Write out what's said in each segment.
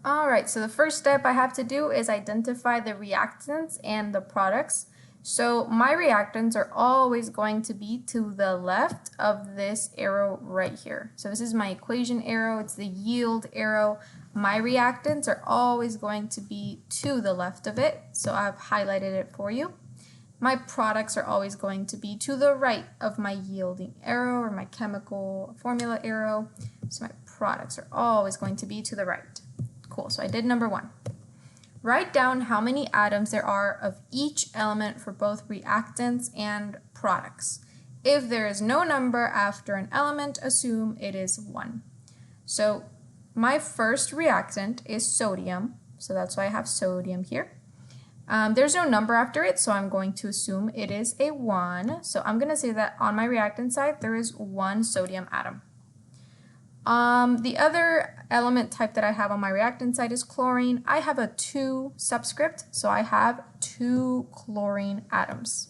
All right, so the first step I have to do is identify the reactants and the products. So my reactants are always going to be to the left of this arrow right here. So this is my equation arrow, it's the yield arrow. My reactants are always going to be to the left of it, so I've highlighted it for you. My products are always going to be to the right of my yielding arrow or my chemical formula arrow. So my products are always going to be to the right. Cool, so I did number 1. Write down how many atoms there are of each element for both reactants and products. If there is no number after an element, assume it is 1. So my first reactant is sodium, so that's why I have sodium here. There's no number after it, so I'm going to assume it is a 1. So I'm going to say that on my reactant side, there is 1 sodium atom. The other element type that I have on my reactant side is chlorine. I have a 2 subscript, so I have 2 chlorine atoms.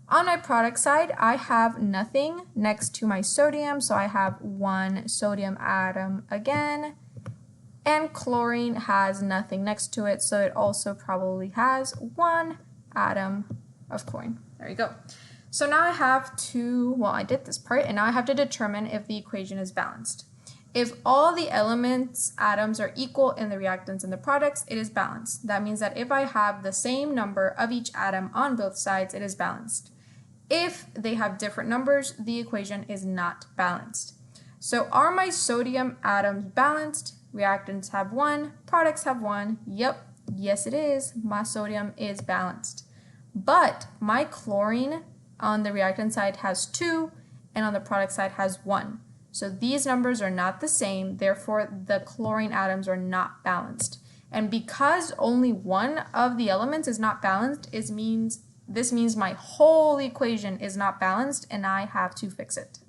On my product side, I have nothing next to my sodium, so I have 1 sodium atom again. And chlorine has nothing next to it, so it also probably has 1 atom of chlorine. There you go. So now I have to, well, I did this part, and now I have to determine if the equation is balanced. If all the elements, atoms are equal in the reactants and the products, it is balanced. That means that if I have the same number of each atom on both sides, it is balanced. If they have different numbers, the equation is not balanced. So are my sodium atoms balanced? Reactants have 1, products have 1. Yep, yes it is. My sodium is balanced. But my chlorine on the reactant side has 2, and on the product side has 1. So these numbers are not the same, therefore the chlorine atoms are not balanced. And because only one of the elements is not balanced, this means my whole equation is not balanced, and I have to fix it.